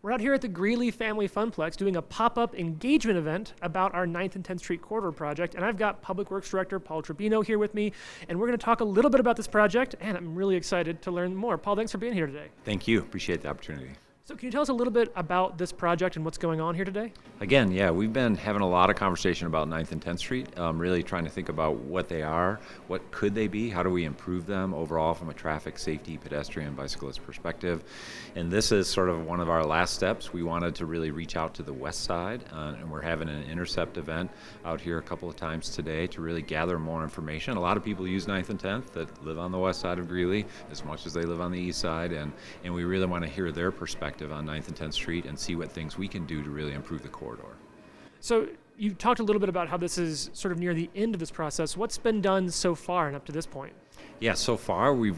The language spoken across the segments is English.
We're out here at the Greeley Family Funplex doing a pop-up engagement event about our 9th and 10th Street Corridor project, and I've got Public Works Director Paul Tribino here with me, and we're going to talk a little bit about this project, and I'm really excited to learn more. Paul, thanks for being here today. Thank you. Appreciate the opportunity. So can you tell us a little bit about this project and what's going on here today? Again, yeah, we've been having a lot of conversation about 9th and 10th Street, really trying to think about what they are, what could they be, how do we improve them overall from a traffic safety, pedestrian, bicyclist perspective. And this is sort of one of our last steps. We wanted to really reach out to the west side, and we're having an intercept event out here a couple of times today to really gather more information. A lot of people use 9th and 10th that live on the west side of Greeley as much as they live on the east side, and we really want to hear their perspective on 9th and 10th Street and see what things we can do to really improve the corridor. So you talked a little bit about how this is sort of near the end of this process. What's been done so far and up to this point? Yeah, so far we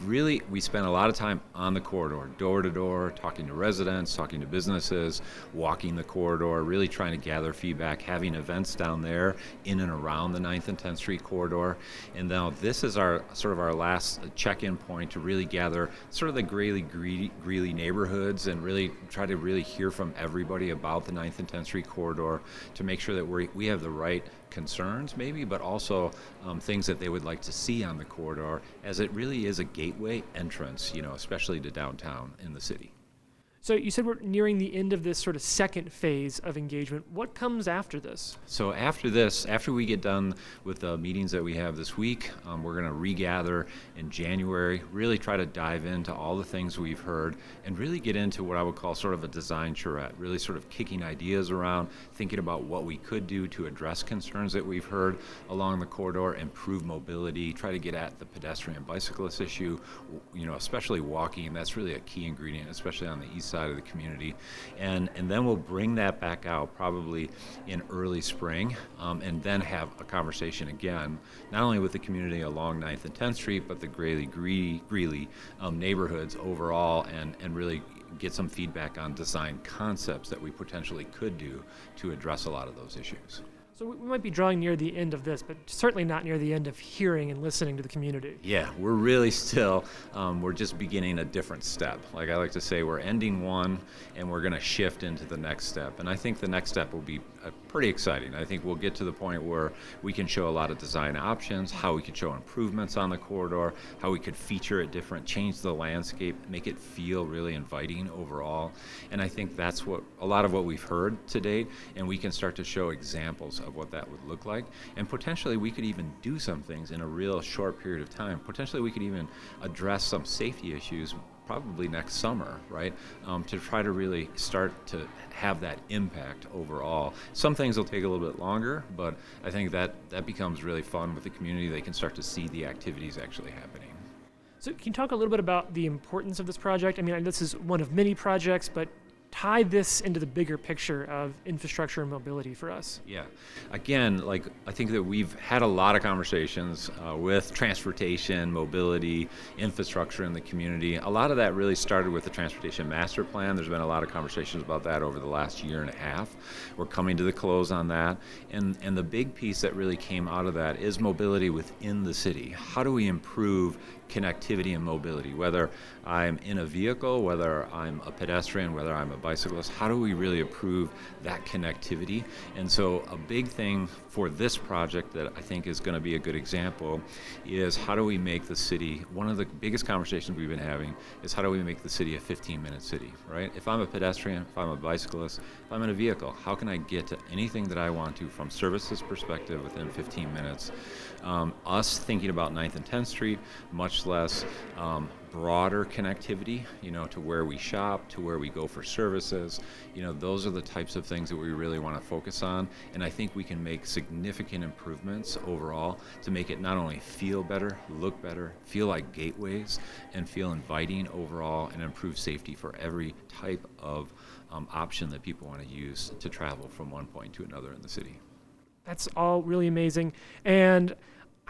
spent a lot of time on the corridor, door to door, talking to residents, talking to businesses, walking the corridor, really trying to gather feedback, having events down there in and around the 9th and 10th Street corridor. And now this is our last check-in point to really gather sort of the Greeley neighborhoods and really try to really hear from everybody about the 9th and 10th Street corridor to make sure that we have the right concerns maybe, but also things that they would like to see on the corridor, as it really is a gateway entrance, especially to downtown in the city. So you said we're nearing the end of this sort of second phase of engagement. What comes after this? So after this, after we get done with the meetings that we have this week, we're going to regather in January, really try to dive into all the things we've heard and really get into what I would call sort of a design charrette, really sort of kicking ideas around, thinking about what we could do to address concerns that we've heard along the corridor, improve mobility, try to get at the pedestrian bicyclist issue, especially walking. That's really a key ingredient, especially on the east side of the community, and then we'll bring that back out probably in early spring, and then have a conversation again, not only with the community along 9th and 10th Street, but the Greeley neighborhoods overall, and really get some feedback on design concepts that we potentially could do to address a lot of those issues. So we might be drawing near the end of this, but certainly not near the end of hearing and listening to the community. Yeah, we're really still, we're just beginning a different step. Like I like to say, we're ending one and we're going to shift into the next step. And I think the next step will be pretty exciting. I think we'll get to the point where we can show a lot of design options, how we can show improvements on the corridor, how we could feature it different, change the landscape, make it feel really inviting overall. And I think that's what a lot of what we've heard to date, and we can start to show examples of what that would look like. And potentially we could even do some things in a real short period of time. Potentially we could even address some safety issues probably next summer, right? To try to really start to have that impact overall. Some things will take a little bit longer, but I think that becomes really fun with the community. They can start to see the activities actually happening. So can you talk a little bit about the importance of this project? I mean, this is one of many projects, but tie this into the bigger picture of infrastructure and mobility for us. Yeah. Again, I think that we've had a lot of conversations with transportation, mobility, infrastructure in the community. A lot of that really started with the Transportation Master Plan. There's been a lot of conversations about that over the last year and a half. We're coming to the close on that. And the big piece that really came out of that is mobility within the city. How do we improve connectivity and mobility, whether I'm in a vehicle, whether I'm a pedestrian, whether I'm a bicyclist? How do we really improve that connectivity? And so a big thing for this project that I think is going to be a good example is how do we make the city, one of the biggest conversations we've been having is how do we make the city a 15-minute city, right? If I'm a pedestrian, if I'm a bicyclist, if I'm in a vehicle, how can I get to anything that I want to from services perspective within 15 minutes? Us thinking about 9th and 10th Street, much less broader connectivity, to where we shop, to where we go for services. Those are the types of things that we really want to focus on. And I think we can make significant improvements overall to make it not only feel better, look better, feel like gateways, and feel inviting overall, and improve safety for every type of option that people want to use to travel from one point to another in the city. That's all really amazing. And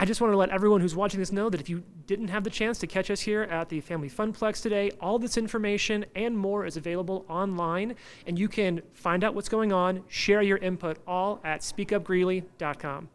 I just want to let everyone who's watching this know that if you didn't have the chance to catch us here at the Family Funplex today, all this information and more is available online, and you can find out what's going on, share your input, all at speakupgreeley.com.